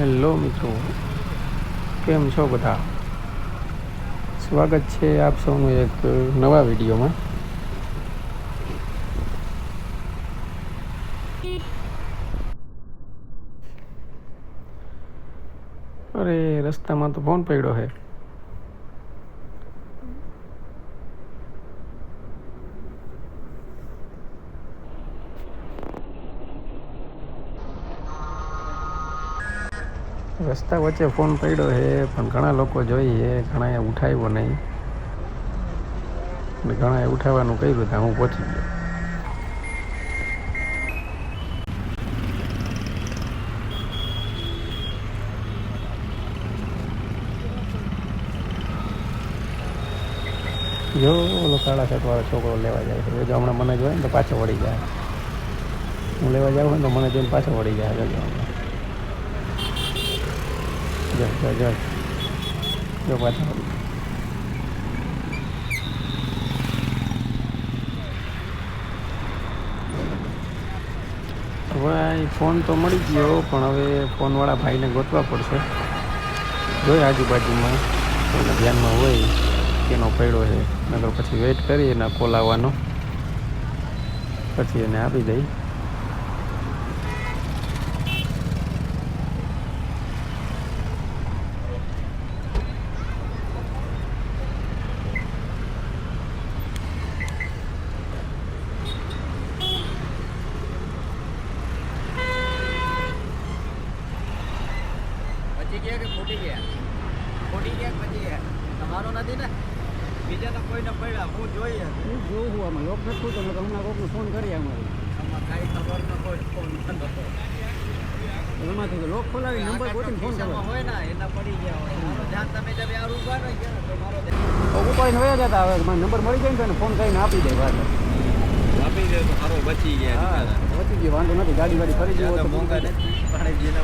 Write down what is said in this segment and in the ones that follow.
Hello મિત્રો, કેમ છો બધા? સ્વાગત છે આપ સૌનું એક નવા વિડીયોમાં. અરે રસ્તામાં તો ફોન પડ્યો છે. રસ્તા વચ્ચે ફોન પડ્યો છે પણ ઘણા લોકો જોઈએ, ઘણાએ ઉઠાવ્યો નહીં અને ઘણાએ ઉઠાવવાનું કહ્યું ત્યાં હું પહોંચી ગયો. જો ઓલો કાળા શર્ટવાળો છોકરો લેવા જાય છે, જો હમણાં મને જોઈને તો પાછો વળી જાય. હું લેવા જાઉં ને તો મને જોઈને પાછો વળી જાય. જો પાછો વળી જાય. ભાઈ ફોન તો મળી ગયો પણ હવે ફોનવાળા ભાઈને ગોતવા પડશે. જોઈએ આજુબાજુમાં કોઈને ધ્યાનમાં હોય કેનો પડ્યો છે, નકર પછી વેઇટ કરીએ એના કોલ આવવાનો, પછી એને આપી દઈ. તમારો નથી ને, બીજા તો કોઈને પડ્યા હું જોઈએ. હું જોઉં આમાં લોક થતું તો હમણાં કોઈકને ફોન કરીએ. અમારે કાંઈ ખબર ન કોઈ ફોન નતો એમાંથી લોક ખોલાવી નંબર ગોતીને ફોન કરવા હોય ને એના પડી ગયા હોય. મારો ધ્યાન તમે જब યાર ઉભા ન ગયા તો મારો ઉપાડીને વયા જતા. હવે મને નંબર મળી જાય ને તો ફોન કરીને આપી દે. વાત આપી દે તો સારો બચી ગયા. બચી ગયો, વાંધો નથી. ગાડી ફરી ગયો તો મોંઘા નથી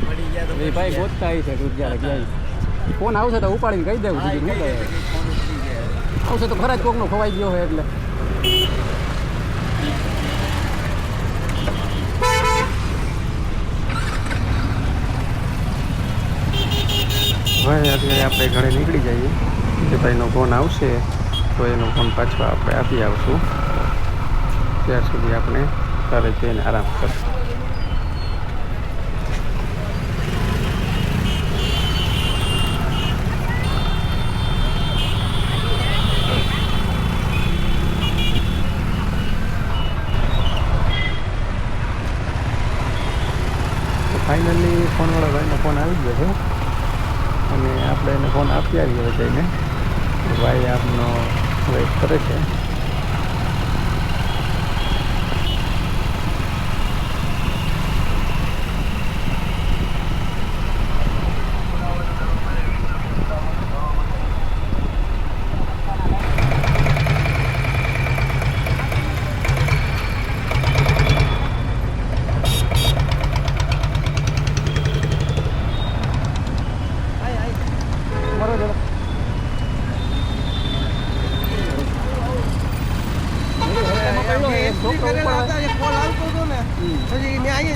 પડી ગયા તો ભાઈ ગોતતા આવી છે. જ્યારે ક્યાંય ફોન આવશે તો ઉપાડીને કહી દેવું. આવશે તો ખરા જ કોકનો ખવાઈ ગયો હોય એટલે. હવે અત્યારે આપણે ઘરે નીકળી જઈએ. જે ભાઈનો ફોન આવશે તો એનો ફોન પાછો આપણે આપી આવશું. ત્યાર સુધી આપણે ઘરે જઈને આરામ કરશું. ફાઇનલી ફોનવાળા ભાઈનો ફોન આવી ગયો છે અને આપણે એને ફોન આપી આવીએ જઈને. ભાઈ આપનો વેઇટ કરે છે.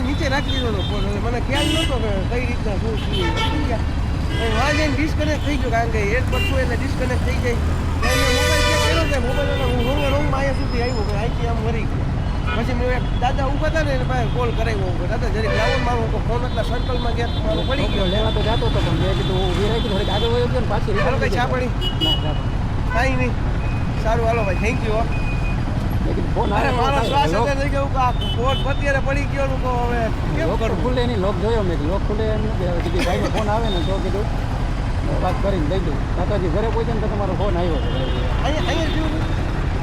નીચે રાખી દીધો હતો. મને ખ્યાલ નહોતો કે કઈ રીતના શું વાં જઈને ડિસ્કનેક્ટ થઈ ગયો. કારણ કે એક બધું એટલે ડિસ્કનેક્ટ થઈ જાય. મોબાઈલ ચેક કર્યો કે મોબાઈલ હું રૂમમાં અહીંયા સુધી આવ્યો કે અહીંથી આમ મરી ગયો. પછી મેં એક દાદા ઊભા હતા ને એને પાસે કોલ કરાવ્યો કે દાદા જરીક લાવો મારો તો ફોન એટલા સર્કલમાં ગયા મારો પડી ગયો. લેવા તો જતો હતો પણ મેં કીધું વિરાઈ ગયું થોડીક આગળ વયો ગયો ને પાછી હાલો કઈ ચા પડી કાંઈ નહીં. સારું હાલો ભાઈ, થેન્ક યુ. ફોન અરે મારો શ્વાસ થઈ ગયો કે ફોન અત્યારે પડી ગયો નું તો હવે લોક ખુલે નહીં. લોક જોયો મેં, લોક ખુલે એમ નથી. હવે કીધું ભાઈનો ફોન આવે ને તો કીધું વાત કરીને દઈ દઉં. કાકાજી ઘરે પહોંચે ને તો તમારો ફોન આવ્યો છે. અહીંયા જોયું.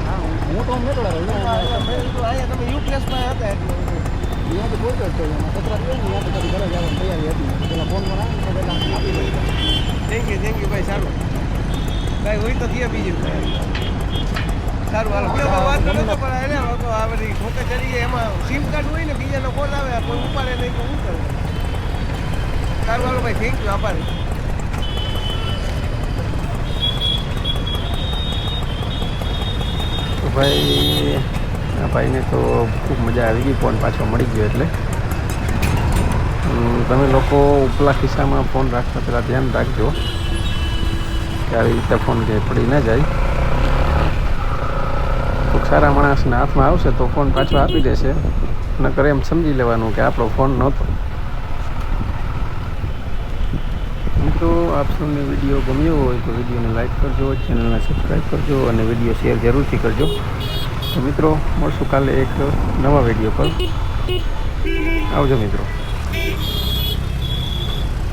હા, હું તો મેં અહીંયા તમે યુપ્લેસમાં હતા એટલે અહીંયાથી પહોંચ્યો જ એમાં સતરા થયો ને ત્યાં તો ઘરે જવાની તૈયારી હતી. પેલા ફોનમાં આવે તો પહેલાં આપી દઉં. થેન્ક યુ ભાઈ. સારું ભાઈ હોય તો થયા બીજું સારું હાલો. વાત કરો તો પણ એને આ બધી ખોટે ચડી જાય. એમાં સિમ કાર્ડ હોય ને બીજાનો ફોન આવે કોઈ ઉપાડે નહીં તો શું કરે. સારું હાલો ભાઈ, થેન્ક યુ, આભાર. તો ભાઈ આ ભાઈને તો ખૂબ મજા આવી ગઈ ફોન પાછો મળી ગયો એટલે. તમે લોકો ઉપલા ખિસ્સામાં ફોન રાખતા પહેલાં ધ્યાન રાખજો કે આવી રીતે ફોન કે પડી ન જાય. કોઈક સારા માણસના હાથમાં આવશે તો ફોન પાછો આપી દેશે, નકર એમ સમજી લેવાનું કે આપણો ફોન નહોતો. મિત્રો આપ સૌને વિડીયો ગમ્યો હોય તો વિડીયોને લાઈક કરજો, ચેનલને સબસ્ક્રાઈબ કરજો અને વિડીયો શેર જરૂરથી કરજો. તો મિત્રો મળશું કાલે એક નવા વિડીયો પર. આવજો મિત્રો.